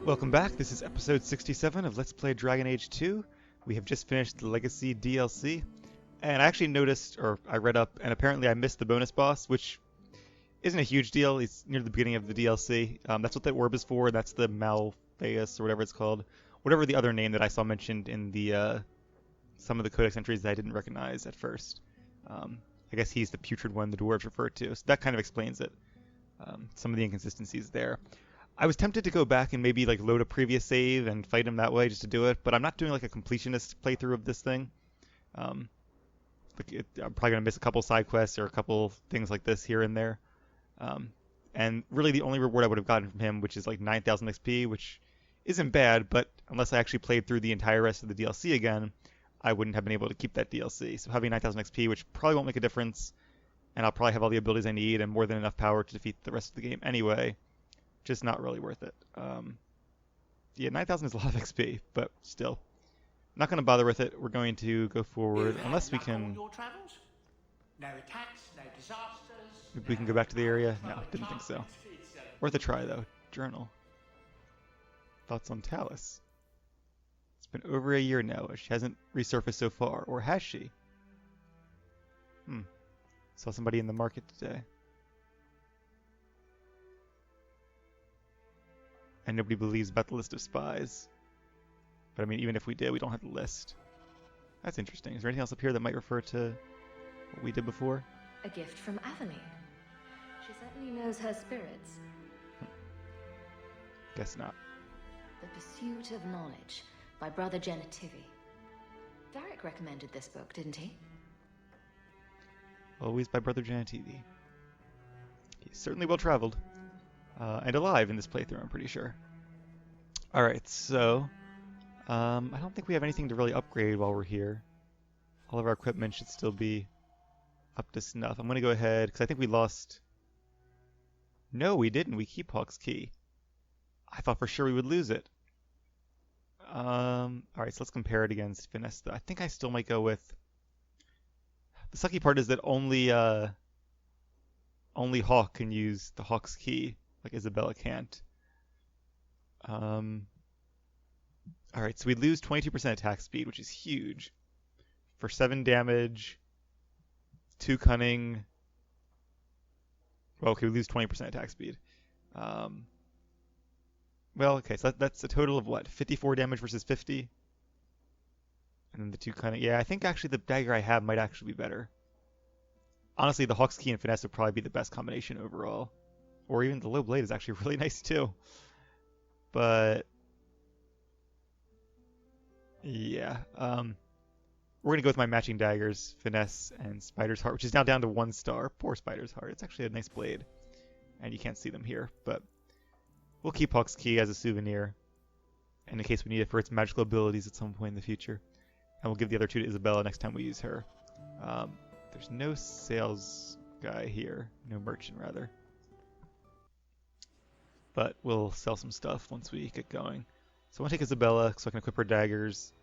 Welcome back. This is episode 67 of Let's Play Dragon Age 2. We have just finished the Legacy DLC, and I actually noticed, or I read up, and apparently I missed the bonus boss, which isn't a huge deal. It's near the beginning of the DLC. That's what that orb is for. That's the Malphaeus, or whatever it's called. Whatever the other name that I saw mentioned in the some of the codex entries that I didn't recognize at first. I guess he's the putrid one the dwarves refer to, so that kind of explains it. Some of the inconsistencies there. I was tempted to go back and maybe like load a previous save and fight him that way just to do it, but I'm not doing like a completionist playthrough of this thing. I'm probably gonna miss a couple side quests or a couple things like this here and there. And really the only reward I would have gotten from him, which is like 9,000 XP, which isn't bad, but unless I actually played through the entire rest of the DLC again, I wouldn't have been able to keep that DLC. So having 9,000 XP, which probably won't make a difference, and I'll probably have all the abilities I need and more than enough power to defeat the rest of the game anyway. Just not really worth it. Yeah, 9,000 is a lot of XP, but still. Not going to bother with it. We're going to go forward, unless we can... No attacks, no disasters. Maybe we can go back to the area? No, didn't think so. Worth a try, though. Journal. Thoughts on Talus? It's been over a year now. She hasn't resurfaced so far. Or has she? Saw somebody in the market today. And nobody believes about the list of spies. But I mean, even if we did, we don't have the list. That's interesting. Is there anything else up here that might refer to what we did before? A gift from Aveline. She certainly knows her spirits. Guess not. The Pursuit of Knowledge by Brother Genitivi. Varric recommended this book, didn't he? Always by Brother Janativi. He's certainly well traveled. And alive in this playthrough, I'm pretty sure. Alright, so... I don't think we have anything to really upgrade while we're here. All of our equipment should still be up to snuff. I'm going to go ahead, because I think we lost... No, we didn't. We keep Hawke's key. I thought for sure we would lose it. Alright, so let's compare it against Finesse. I think I still might go with... The sucky part is that only Hawke can use the Hawke's key. Like Isabella can't. Alright, so we lose 22% attack speed, which is huge. For 7 damage, 2 cunning. Well, okay, we lose 20% attack speed. Well, okay, so that's a total of what? 54 damage versus 50? And then the 2 cunning. Yeah, I think actually the dagger I have might actually be better. Honestly, the Hawke's key and Finesse would probably be the best combination overall. Or even the low blade is actually really nice too. But yeah, we're gonna go with my matching daggers, Finesse and Spider's Heart, which is now down to 1 star. Poor Spider's Heart. It's actually a nice blade, and you can't see them here, but we'll keep Hawke's key as a souvenir, in case we need it for its magical abilities at some point in the future. And we'll give the other 2 to Isabella next time we use her. There's no sales guy here, no merchant rather. But we'll sell some stuff once we get going. So I want to take Isabella so I can equip her daggers.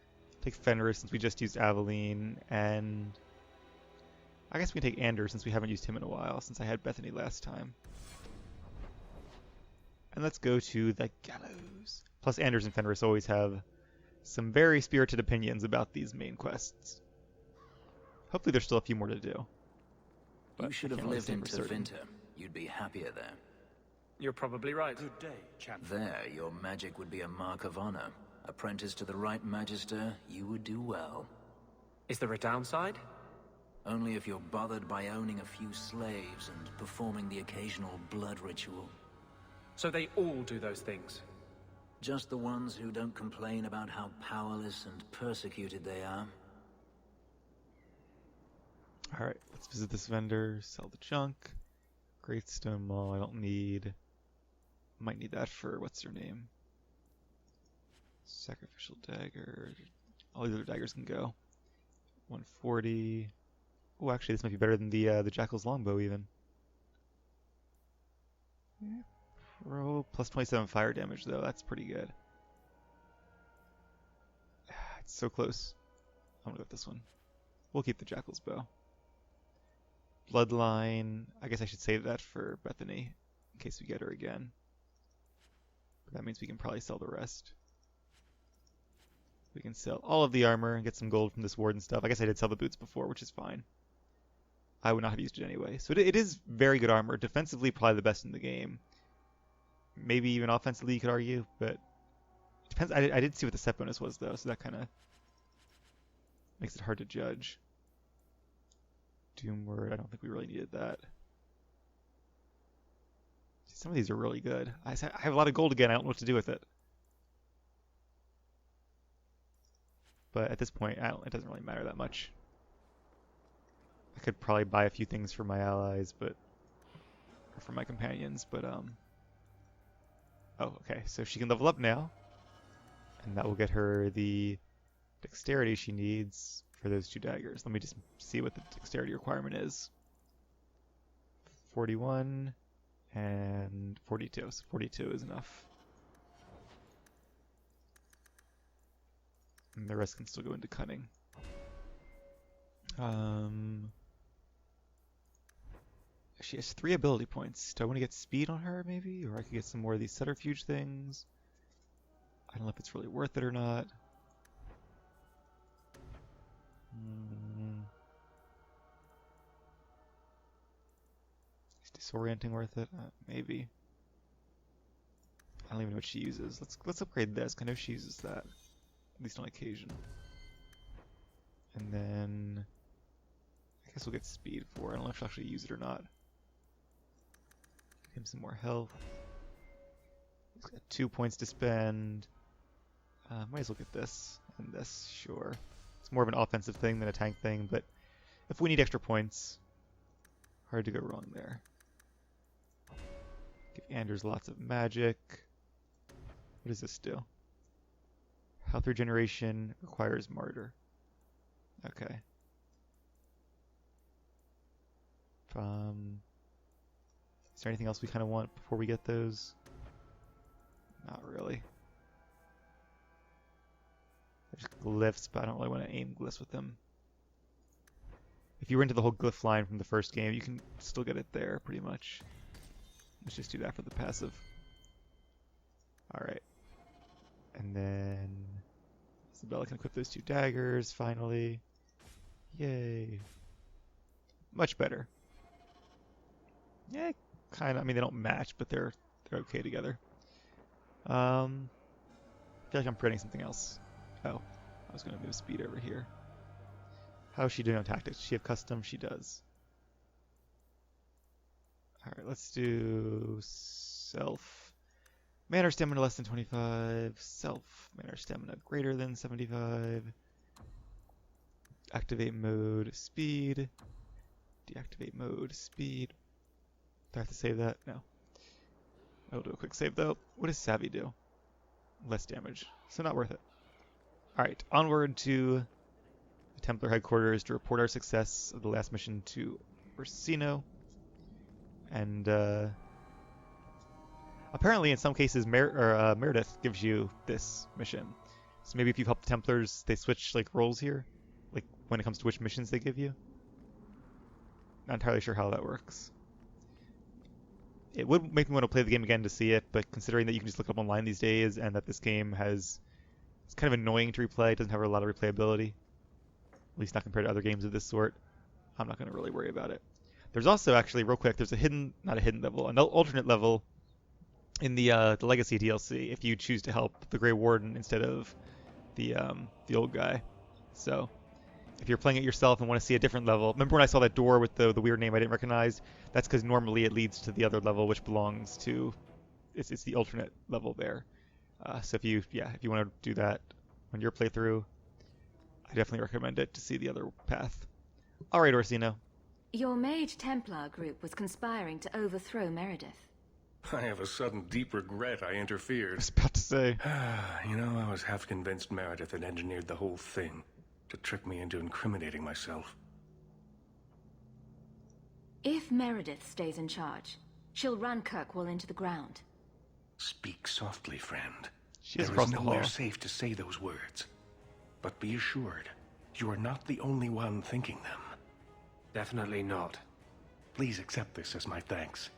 Take Fenris since we just used Aveline. And I guess we can take Anders since we haven't used him in a while, since I had Bethany last time. And let's go to the Gallows. Plus Anders and Fenris always have some very spirited opinions about these main quests. Hopefully there's still a few more to do. You should have lived in Tervinter. You'd be happier there. You're probably right. Good day, Chantry. There, your magic would be a mark of honor. Apprentice to the right magister, you would do well. Is there a downside? Only if you're bothered by owning a few slaves and performing the occasional blood ritual. So they all do those things? Just the ones who don't complain about how powerless and persecuted they are. Alright, let's visit this vendor, sell the junk. Great Stone Maul, I don't need... Might need that for, what's her name? Sacrificial Dagger. All these other daggers can go. 140. Oh, actually, this might be better than the Jackal's Longbow, even. Yeah, Pro plus 27 fire damage, though. That's pretty good. It's so close. I'm gonna go with this one. We'll keep the Jackal's Bow. Bloodline. I guess I should save that for Bethany in case we get her again. That means we can probably sell the rest. We can sell all of the armor and get some gold from this ward and stuff. I guess I did sell the boots before, which is fine. I would not have used it anyway. So it is very good armor. Defensively, probably the best in the game. Maybe even offensively, you could argue, but it depends. I did see what the set bonus was, though, so that kind of makes it hard to judge. Doom Word, I don't think we really needed that. Some of these are really good. I have a lot of gold again. I don't know what to do with it. But at this point, it doesn't really matter that much. I could probably buy a few things for my allies, or for my companions, but oh, okay. So she can level up now, and that will get her the dexterity she needs for those 2 daggers. Let me just see what the dexterity requirement is. 41 and 42. So 42 is enough. And the rest can still go into cunning. She has 3 ability points. Do I want to get speed on her, maybe? Or I could get some more of these subterfuge things. I don't know if it's really worth it or not. Is disorienting worth it? Maybe. I don't even know what she uses. Let's upgrade this. I know she uses that, at least on occasion. And then I guess we'll get speed for it. I don't know if she'll actually use it or not. Give him some more health. He's got 2 points to spend. Might as well get this and this, sure. It's more of an offensive thing than a tank thing, but if we need extra points, hard to go wrong there. Give Anders lots of magic. What does this do? Health regeneration requires martyr. Okay. Is there anything else we kind of want before we get those? Not really. There's glyphs, but I don't really want to aim glyphs with them. If you were into the whole glyph line from the first game, you can still get it there, pretty much. Let's just do that for the passive. Alright. And then Isabella can equip those 2 daggers, finally. Yay. Much better. Yeah, kind of. I mean, they don't match, but they're okay together. I feel like I'm forgetting something else. Oh, I was going to move speed over here. How is she doing on tactics? Does she have custom? She does. Alright, let's do self. Mana or stamina less than 25. Self. Mana or stamina greater than 75. Activate mode. Speed. Deactivate mode. Speed. Do I have to save that? No. I'll do a quick save though. What does Savvy do? Less damage. So not worth it. Alright, onward to the Templar headquarters to report our success of the last mission to Orsino. And apparently in some cases Meredith gives you this mission. So maybe if you've helped the Templars, they switch like roles here. Like when it comes to which missions they give you. Not entirely sure how that works. It would make me want to play the game again to see it, but considering that you can just look up online these days and that this game it's kind of annoying to replay, it doesn't have a lot of replayability, at least not compared to other games of this sort, I'm not going to really worry about it. There's also actually, real quick, there's an alternate level in the Legacy DLC if you choose to help the Grey Warden instead of the old guy. So if you're playing it yourself and want to see a different level, remember when I saw that door with the weird name I didn't recognize? That's because normally it leads to the other level, which belongs to it's the alternate level there. So if you want to do that on your playthrough, I definitely recommend it to see the other path. All right, Orsino. Your Mage Templar group was conspiring to overthrow Meredith. I have a sudden deep regret I interfered. I was about to say. You know, I was half convinced Meredith had engineered the whole thing to trick me into incriminating myself. If Meredith stays in charge, she'll run Kirkwall into the ground. Speak softly, friend. She is there across is the nowhere hall. safe to say those words. But be assured, you are not the only one thinking them. Definitely not. Please accept this as my thanks.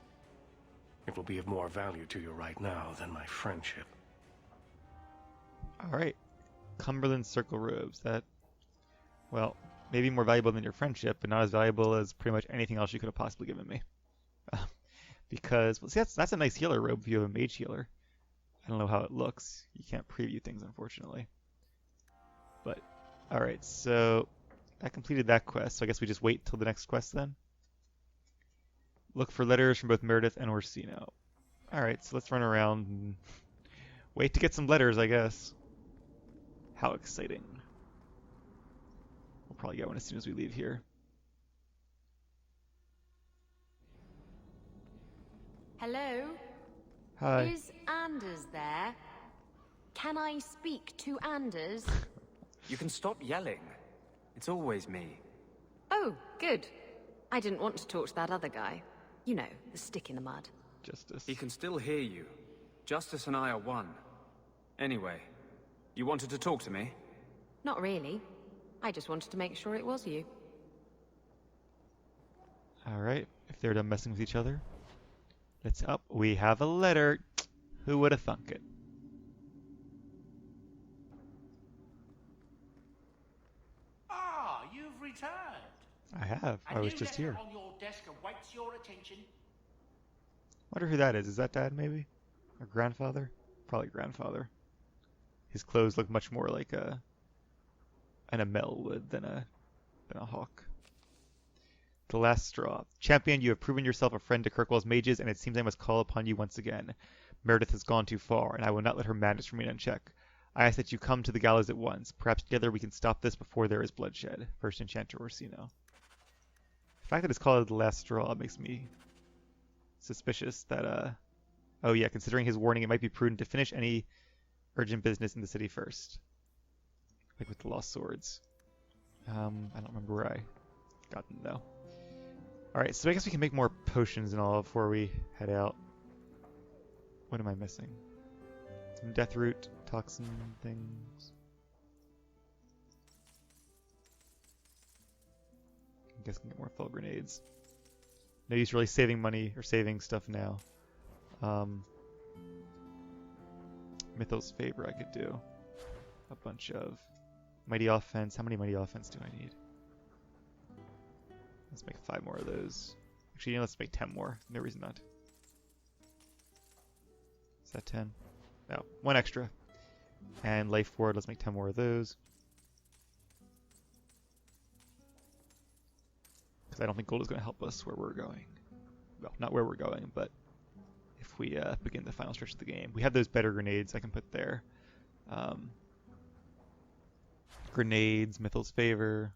If think will be of more value to you right now than my friendship. Alright. Cumberland Circle Robes. That, well, maybe more valuable than your friendship, but not as valuable as pretty much anything else you could have possibly given me. Because, well, see, that's a nice healer robe if you have a mage healer. I don't know how it looks. You can't preview things, unfortunately. But, alright, so that completed that quest, so I guess we just wait till the next quest then? Look for letters from both Meredith and Orsino. Alright, so let's run around and wait to get some letters, I guess. How exciting. We'll probably get one as soon as we leave here. Hello? Hi. Is Anders there? Can I speak to Anders? You can stop yelling. It's always me. Oh, good. I didn't want to talk to that other guy. You know, the stick in the mud. Justice. He can still hear you. Justice and I are one. Anyway, you wanted to talk to me? Not really. I just wanted to make sure it was you. Alright, if they're done messing with each other. Let's up. We have a letter. Who would have thunk it? Ah, you've returned. I have. I A was new just letter here. on your desk awaits your attention. Wonder who that is. Is that Dad, maybe? Or grandfather? Probably grandfather. His clothes look much more like an Amel would than a Hawke. The last straw. Champion, you have proven yourself a friend to Kirkwall's mages, and it seems I must call upon you once again. Meredith has gone too far, and I will not let her madness remain unchecked. I ask that you come to the gallows at once. Perhaps together we can stop this before there is bloodshed. First Enchanter Orsino. The fact that it's called the last straw makes me suspicious that, oh yeah, considering his warning, it might be prudent to finish any urgent business in the city first. Like with the lost swords. I don't remember where I got them, though. Alright, so I guess we can make more potions and all before we head out. What am I missing? Some death root, toxin things. I guess I can get more fell grenades. No use really saving money or saving stuff now. Mythos Favor I could do. A bunch of Mighty Offense. How many Mighty Offense do I need? Let's make 5 more of those. Actually, you know, let's make 10 more. No reason not. Is that 10? No, 1 extra. And Life Ward, let's make 10 more of those. Because I don't think gold is going to help us where we're going. Well, not where we're going, but if we begin the final stretch of the game. We have those better grenades I can put there. Grenades, Mythos Favor.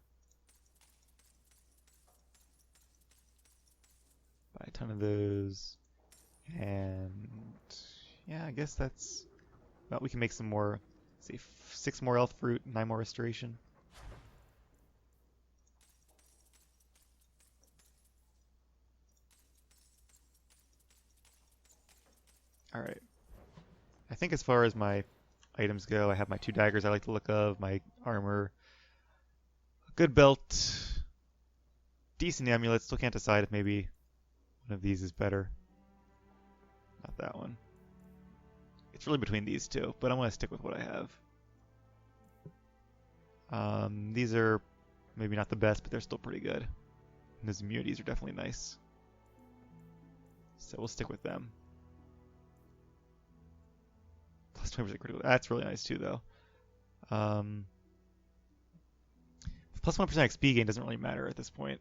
Buy a ton of those. And yeah, I guess that's... Well, we can make some more, say 6 more Elf Fruit, 9 more Restoration. Alright. I think as far as my items go, I have my 2 daggers I like the look of, my armor, a good belt, decent amulet. Still can't decide if maybe one of these is better. Not that one. It's really between these two, but I'm going to stick with what I have. These are maybe not the best, but they're still pretty good. And those immunities are definitely nice. So we'll stick with them. Plus 20% critical. That's really nice too, though. Plus 1% XP gain doesn't really matter at this point.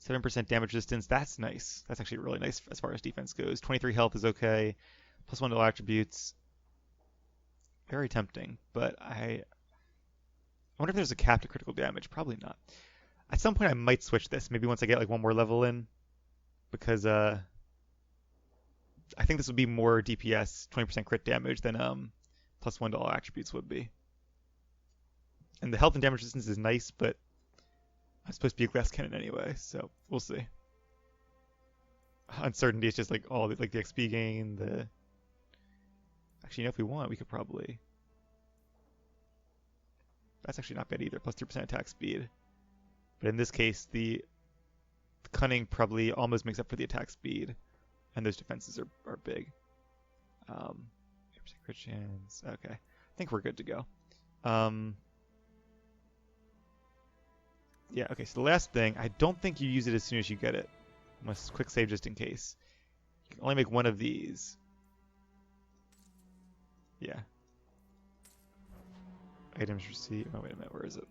7% damage resistance. That's nice. That's actually really nice as far as defense goes. 23 health is okay. Plus 1 to all attributes. Very tempting, but I wonder if there's a cap to critical damage. Probably not. At some point I might switch this. Maybe once I get like 1 more level in. Because I think this would be more DPS, 20% crit damage than plus 1 to all attributes would be. And the health and damage resistance is nice, but I'm supposed to be a glass cannon anyway, so we'll see. Uncertainty is just like all the, like the XP gain, the... Actually, you know, if we want, we could probably... That's actually not bad either, plus 3% attack speed. But in this case, the cunning probably almost makes up for the attack speed. and those defenses are big. Crit chance. Okay, I think we're good to go. Yeah. Okay. So the last thing, I don't think you use it as soon as you get it. Must quick save just in case. You can only make one of these. Yeah. Items received. Oh wait a minute. Where is it?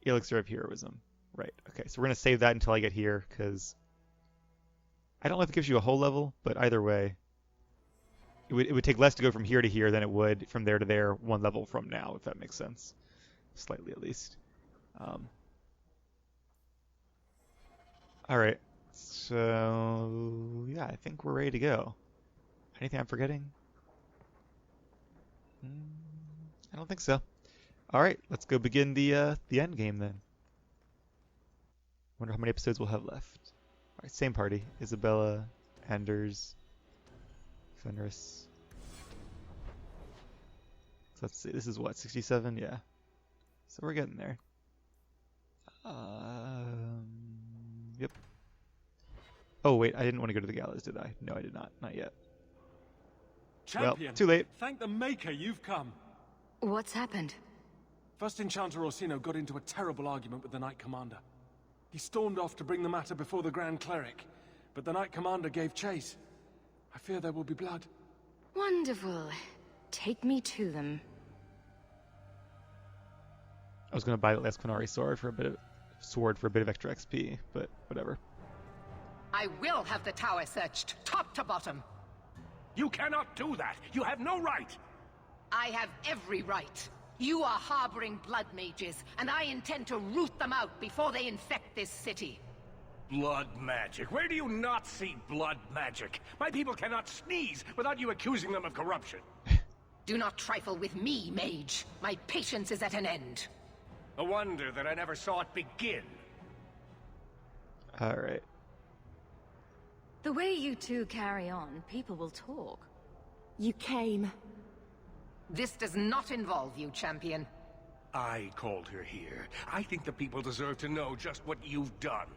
Elixir of Heroism. Right. Okay. So we're gonna save that until I get here, because I don't know if it gives you a whole level, but either way, it would take less to go from here to here than it would from there to there 1 level from now, if that makes sense. Slightly, at least. Alright. So, yeah, I think we're ready to go. Anything I'm forgetting? I don't think so. Alright, let's go begin the end game then. Wonder how many episodes we'll have left. Alright, same party. Isabella, Anders, Fenris. So let's see, this is what, 67? Yeah. So we're getting there. Yep. Oh wait, I didn't want to go to the Gallows, did I? No, I did not. Not yet. Champion, well, too late. Thank the Maker you've come. What's happened? First Enchanter Orsino got into a terrible argument with the Knight Commander. He stormed off to bring the matter before the Grand Cleric, but the Knight Commander gave chase. I fear there will be blood. Wonderful. Take me to them. I was going to buy the last Qunari sword for a bit of extra XP, but whatever. I will have the tower searched, top to bottom. You cannot do that! You have no right! I have every right. You are harboring blood mages, and I intend to root them out before they infect this city. Blood magic? Where do you not see blood magic? My people cannot sneeze without you accusing them of corruption. Do not trifle with me, mage. My patience is at an end. A wonder that I never saw it begin. Alright. The way you two carry on, people will talk. You came. This does not involve you, champion. I called her here. I think the people deserve to know just what you've done.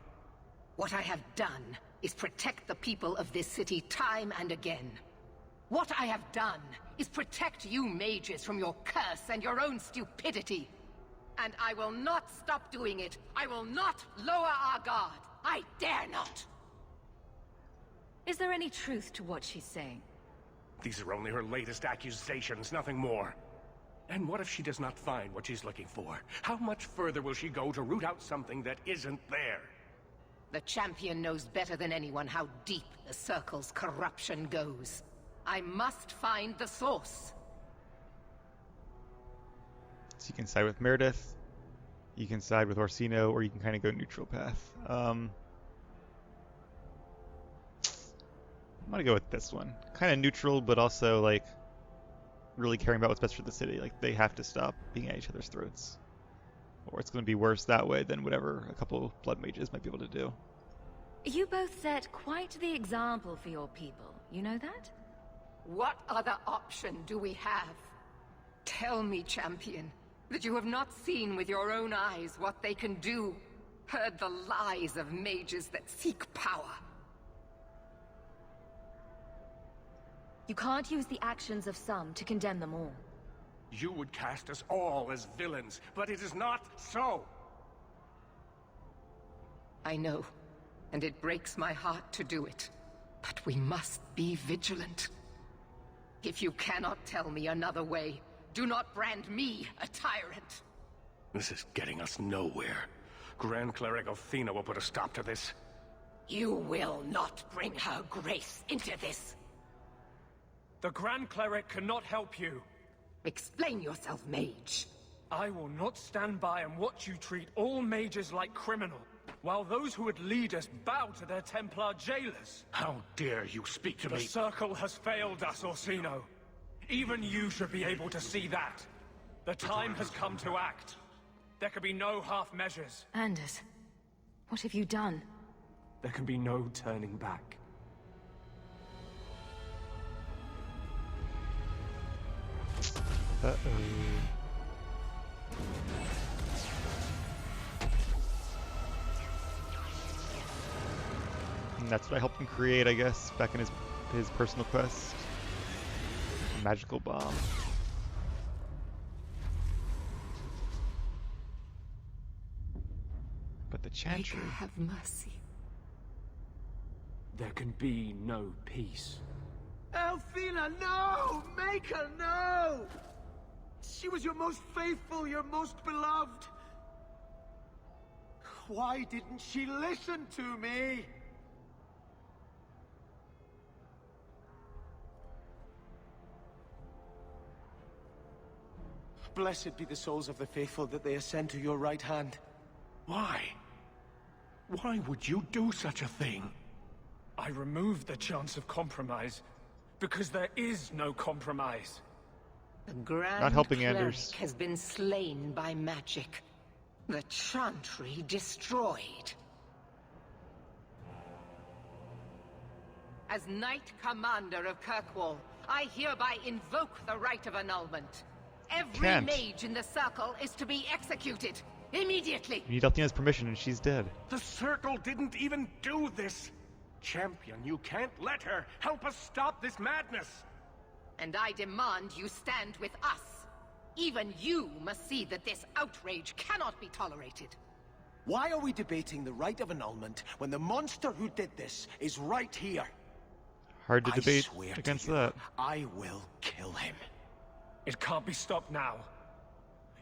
What I have done is protect the people of this city time and again. What I have done is protect you mages from your curse and your own stupidity. And I will not stop doing it. I will not lower our guard. I dare not. Is there any truth to what she's saying? These are only her latest accusations, nothing more. And what if she does not find what she's looking for? How much further will she go to root out something that isn't there? The champion knows better than anyone how deep the Circle's corruption goes. I must find the source. So you can side with Meredith, you can side with Orsino, or you can kind of go neutral path. I'm gonna go with this one. Kind of neutral, but also like really caring about what's best for the city. Like they have to stop being at each other's throats, or it's gonna be worse that way than whatever a couple blood mages might be able to do. You both set quite the example for your people. You know that? What other option do we have? Tell me, champion, that you have not seen with your own eyes what they can do, heard the lies of mages that seek power. You can't use the actions of some to condemn them all. You would cast us all as villains, but it is not so! I know, and it breaks my heart to do it. But we must be vigilant. If you cannot tell me another way, do not brand me a tyrant. This is getting us nowhere. Grand Cleric Athena will put a stop to this. You will not bring her grace into this. The Grand Cleric cannot help you. Explain yourself, mage. I will not stand by and watch you treat all mages like criminal, while those who would lead us bow to their Templar jailers. How dare you speak to The me? Circle has failed us, Orsino. Even you should be able to see that. The time has come to act. There can be no half measures. Anders, what have you done? There can be no turning back. Uh-oh. And that's what I helped him create, I guess, back in his personal quest. Magical bomb. But the Chantry... Make her have mercy. There can be no peace. Althena, no! Make her, no! She was your most faithful, your most beloved. Why didn't she listen to me? Blessed be the souls of the faithful that they ascend to your right hand. Why? Why would you do such a thing? I removed the chance of compromise, because there is no compromise. The Grand Not helping Cleric Anders. has been slain by magic. The Chantry destroyed. As Knight Commander of Kirkwall, I hereby invoke the right of annulment. Every Can't. mage in the circle is to be executed immediately. You need Althena's permission and she's dead. The Circle didn't even do this. Champion, you can't let her. Help us stop this madness. And I demand you stand with us. Even you must see that this outrage cannot be tolerated. Why are we debating the right of annulment when the monster who did this is right here? Hard to I debate swear against to you, that. I will kill him. It can't be stopped now.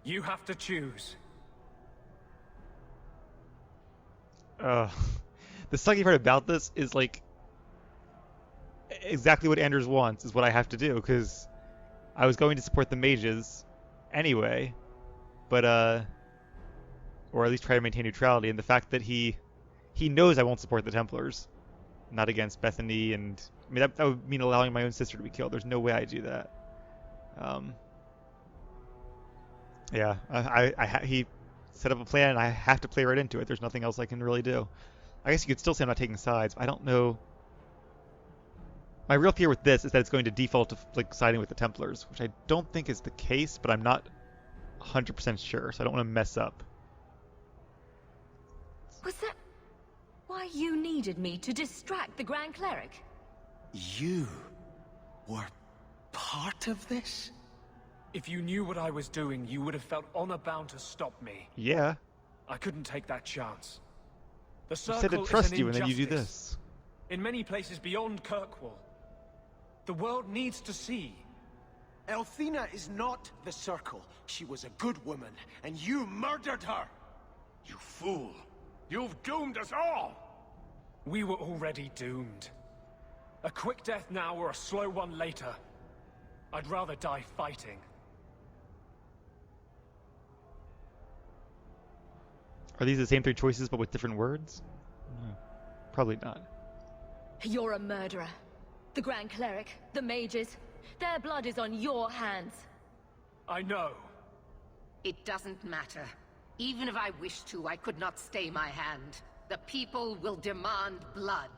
You have to choose. The sucky part about this is like exactly what Anders wants is what I have to do, because I was going to support the mages anyway, but or at least try to maintain neutrality. And the fact that he knows I won't support the Templars, not against Bethany, and I mean that would mean allowing my own sister to be killed. There's no way I do that. Yeah, he set up a plan, and I have to play right into it. There's nothing else I can really do. I guess you could still say I'm not taking sides, but I don't know. My real fear with this is that it's going to default to like siding with the Templars, which I don't think is the case, but I'm not 100% sure, so I don't want to mess up. Was that why you needed me to distract the Grand Cleric? You were part of this? If you knew what I was doing, you would have felt honor-bound to stop me. Yeah. I couldn't take that chance. The I Circle said to is trust an you, and then you do injustice. this. In many places beyond Kirkwall. The world needs to see. Althena is not the Circle. She was a good woman, and you murdered her! You fool. You've doomed us all. We were already doomed. A quick death now or a slow one later. I'd rather die fighting. Are these the same three choices but with different words? No, probably not. You're a murderer. The Grand Cleric, the mages, their blood is on your hands. I know. It doesn't matter. Even if I wished to, I could not stay my hand. The people will demand blood.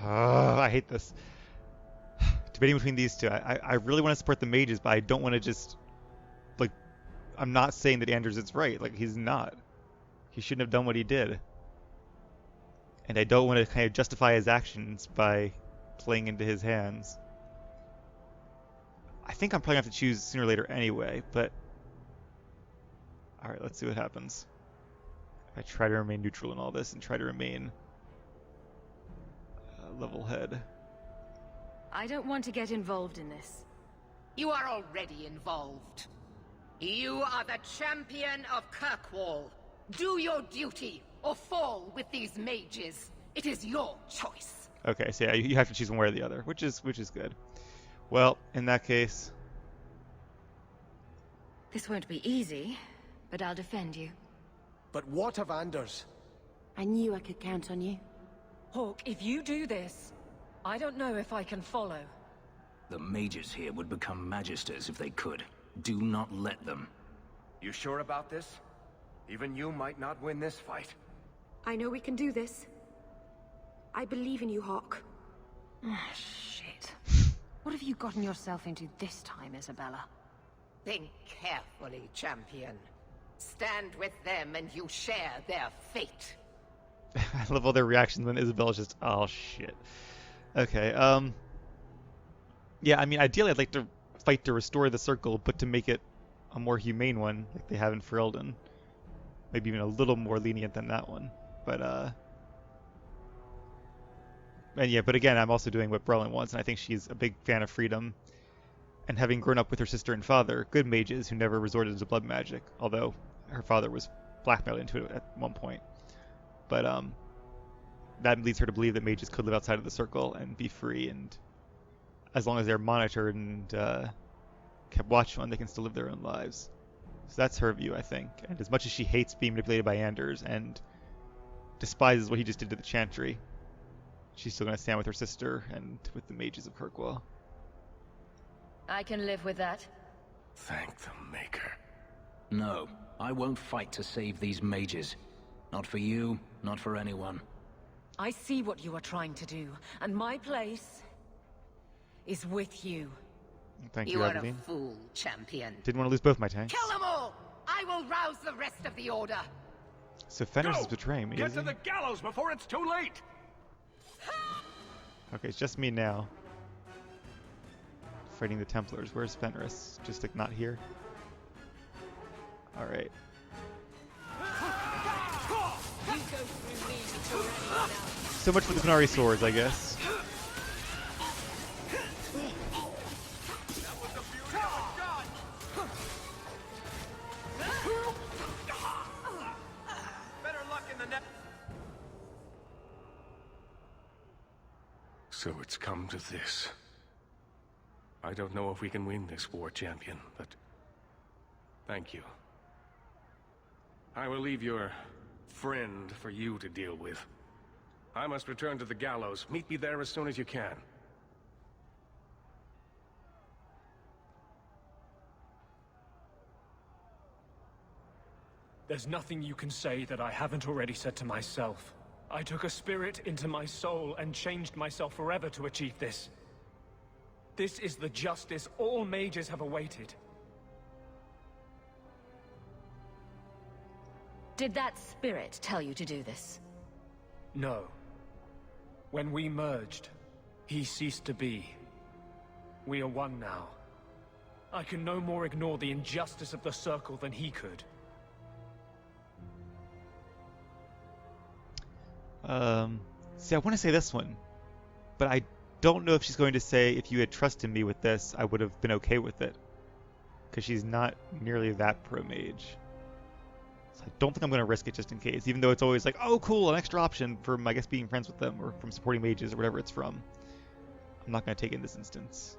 I hate this. Debating between these two. I really want to support the mages, but I don't want to just... Like, I'm not saying that Anders is right. Like, he's not. He shouldn't have done what he did. And I don't want to kind of justify his actions by playing into his hands. I think I'm probably going to have to choose sooner or later anyway, but... Alright, let's see what happens. I try to remain neutral in all this and try to remain... level head. I don't want to get involved in this. You are already involved. You are the champion of Kirkwall. Do your duty, or fall with these mages. It is your choice. Okay, so yeah, you have to choose one way or the other, which is good. Well, in that case... This won't be easy, but I'll defend you. But what of Anders? I knew I could count on you. Hawke, if you do this, I don't know if I can follow. The mages here would become magisters if they could. Do not let them. You sure about this? Even you might not win this fight. I know we can do this. I believe in you, Hawke. Shit. What have you gotten yourself into this time, Isabella? Think carefully, champion. Stand with them and you share their fate. I love all their reactions when Isabella's just, oh shit. Okay, yeah, I mean, ideally I'd like to fight to restore the circle, but to make it a more humane one, like they have in Ferelden. Maybe even a little more lenient than that one. But, and yeah, but again, I'm also doing what Brelin wants, and I think she's a big fan of freedom. And having grown up with her sister and father, good mages who never resorted to blood magic, although her father was blackmailed into it at one point. But that leads her to believe that mages could live outside of the circle and be free, and as long as they're monitored and kept watch on, they can still live their own lives. So that's her view, I think. And as much as she hates being manipulated by Anders and despises what he just did to the Chantry, she's still going to stand with her sister and with the mages of Kirkwall. I can live with that. Thank the Maker. No, I won't fight to save these mages. Not for you, not for anyone. I see what you are trying to do, and my place is with you. Thank you, You are Adeline. a fool, champion. Didn't want to lose both my tanks. Kill them all! I will rouse the rest of the Order. So Fenris is betraying me, Get is to he? the gallows before it's too late! Okay, it's just me now. Fighting the Templars. Where's Fenris? Just like not here? Alright. So much for the Qunari swords, I guess. Better luck in the net. So it's come to this. I don't know if we can win this war, champion, but thank you. I will leave your friend for you to deal with. I must return to the gallows. Meet me there as soon as you can. There's nothing you can say that I haven't already said to myself. I took a spirit into my soul and changed myself forever to achieve this. This is the justice all mages have awaited. Did that spirit tell you to do this? No. When we merged, he ceased to be. We are one now. I can no more ignore the injustice of the Circle than he could. See, I want to say this one, but I don't know if she's going to say, if you had trusted me with this, I would have been okay with it. Because she's not nearly that pro-mage. So I don't think I'm going to risk it just in case, even though it's always like, oh cool, an extra option from, I guess, being friends with them, or from supporting mages, or whatever it's from. I'm not going to take it in this instance.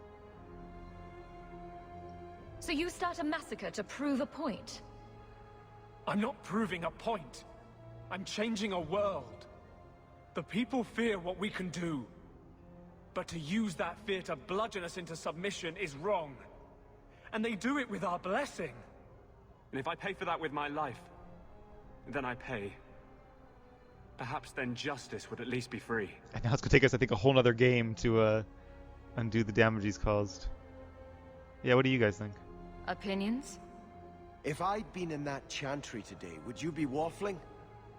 So you start a massacre to prove a point? I'm not proving a point. I'm changing a world. The people fear what we can do. But to use that fear to bludgeon us into submission is wrong. And they do it with our blessing. And if I pay for that with my life, then I pay. Perhaps then justice would at least be free. And now it's going to take us, I think, a whole other game to undo the damage he's caused. Yeah, what do you guys think? Opinions? If I'd been in that Chantry today, would you be waffling?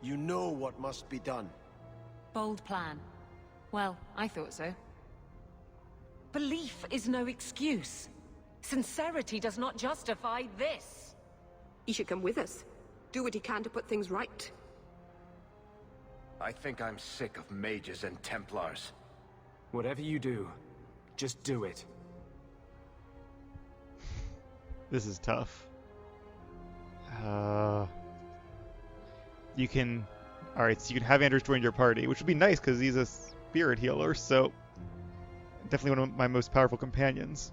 You know what must be done. Bold plan. Well, I thought so. Belief is no excuse. Sincerity does not justify this. He should come with us. Do what he can to put things right. I think I'm sick of mages and Templars. Whatever you do, just do it. This is tough. You can... Alright, so you can have Anders join your party, which would be nice because he's a spirit healer, so... Definitely one of my most powerful companions.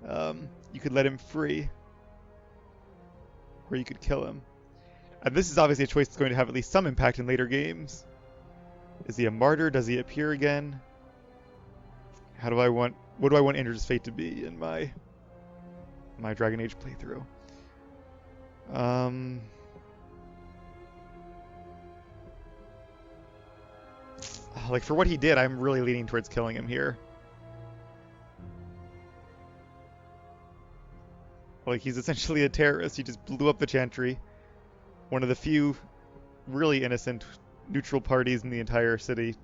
You could let him free. Or you could kill him. And this is obviously a choice that's going to have at least some impact in later games. Is he a martyr? Does he appear again? What do I want Anders' fate to be in my Dragon Age playthrough? Like, for what he did, I'm really leaning towards killing him here. Like, he's essentially a terrorist. He just blew up the Chantry, one of the few really innocent neutral parties in the entire city.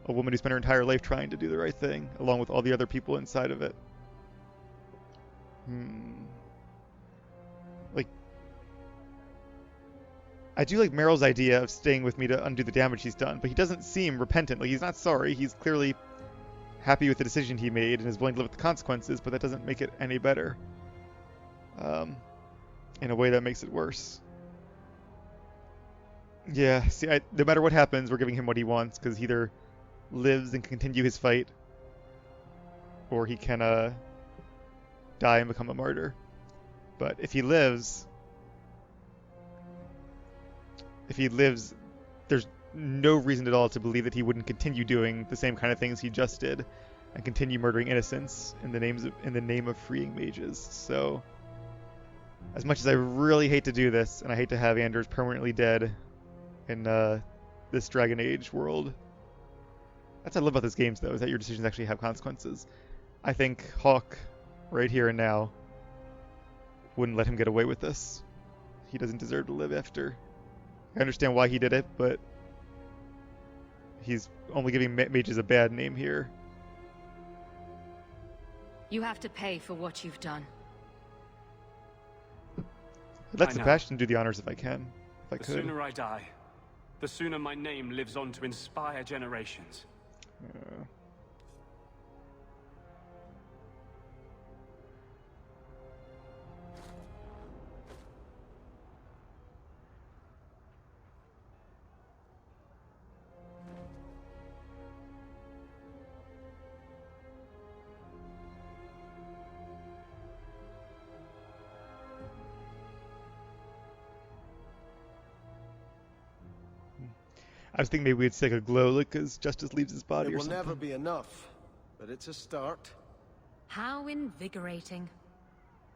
A woman who spent her entire life trying to do the right thing, along with all the other people inside of it. Like, I do like Meryl's idea of staying with me to undo the damage he's done, but he doesn't seem repentant. Like, he's not sorry. He's clearly happy with the decision he made and is willing to live with the consequences, but that doesn't make it any better. In a way that makes it worse. Yeah, see, no matter what happens, we're giving him what he wants, because he either lives and can continue his fight, or he can die and become a martyr. But if he lives, there's no reason at all to believe that he wouldn't continue doing the same kind of things he just did, and continue murdering innocents in the name of freeing mages. So, as much as I really hate to do this, and I hate to have Anders permanently dead in this Dragon Age world, that's what I love about this game, though, is that your decisions actually have consequences. I think Hawke, right here and now, wouldn't let him get away with this. He doesn't deserve to live after. I understand why he did it, but he's only giving mages a bad name here. You have to pay for what you've done. Let Sebastian do the honors if I can. If I could. The sooner I die, the sooner my name lives on to inspire generations. I was thinking maybe we'd stick a glow lick as Justice leaves his body or something. It will never be enough, but it's a start. How invigorating.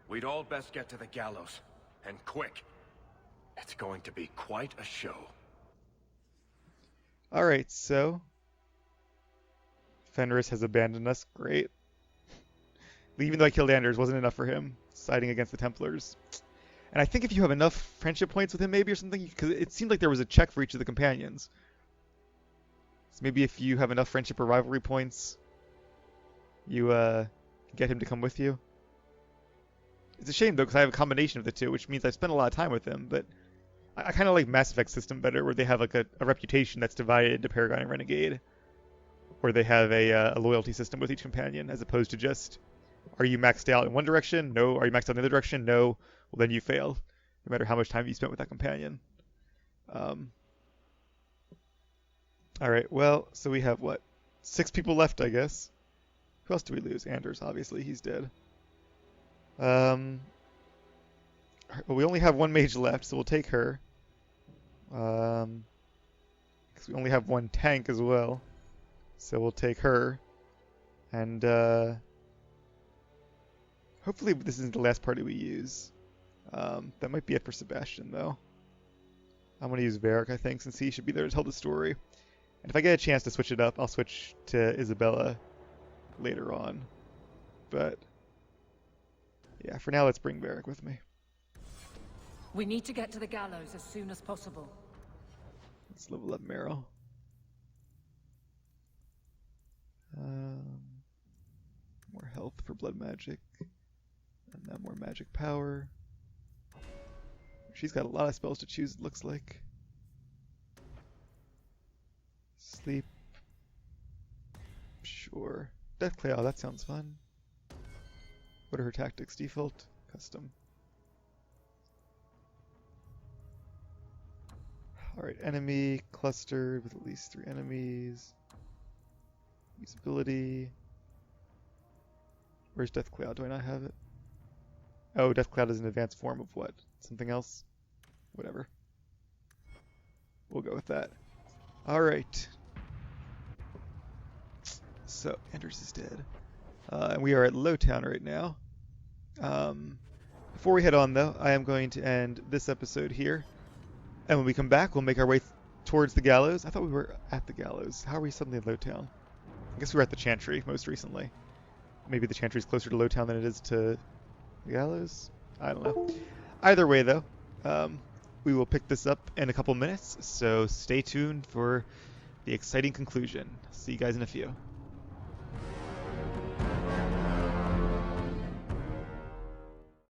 We'd all best get to the gallows, and quick. It's going to be quite a show. Alright, so Fenris has abandoned us. Great. Even though I killed Anders, wasn't enough for him, siding against the Templars. And I think if you have enough friendship points with him, maybe, or something, because it seemed like there was a check for each of the companions. So maybe if you have enough friendship or rivalry points, you get him to come with you. It's a shame, though, because I have a combination of the two, which means I've spent a lot of time with him, but I kind of like Mass Effect system better, where they have like a reputation that's divided into Paragon and Renegade, where they have a loyalty system with each companion, as opposed to just, are you maxed out in one direction? No. Are you maxed out in the other direction? No. Well, then you fail, no matter how much time you spent with that companion. Alright, well, so we have, what, 6 people left, I guess. Who else do we lose? Anders, obviously, he's dead. Well, we only have one mage left, so we'll take her. Because we only have one tank as well, so we'll take her. And, hopefully this isn't the last party we use. That might be it for Sebastian, though. I'm going to use Varric, I think, since he should be there to tell the story. And if I get a chance to switch it up, I'll switch to Isabella later on. But, yeah, for now, let's bring Varric with me. We need to get to the gallows as soon as possible. Let's level up Meryl. More health for blood magic. And then more magic power. She's got a lot of spells to choose, it looks like. Sleep. Sure. Deathclaw, that sounds fun. What are her tactics? Default? Custom. Alright, enemy clustered with at least 3 enemies. Usability. Where's Deathclaw? Do I not have it? Oh, Deathclaw is an advanced form of what? Something else? Whatever. We'll go with that. Alright. So, Anders is dead. And we are at Lowtown right now. Before we head on, though, I am going to end this episode here. And when we come back, we'll make our way towards the Gallows. I thought we were at the Gallows. How are we suddenly at Lowtown? I guess we were at the Chantry most recently. Maybe the Chantry is closer to Lowtown than it is to the Gallows? I don't know. Either way, though, we will pick this up in a couple minutes, so stay tuned for the exciting conclusion. See you guys in a few.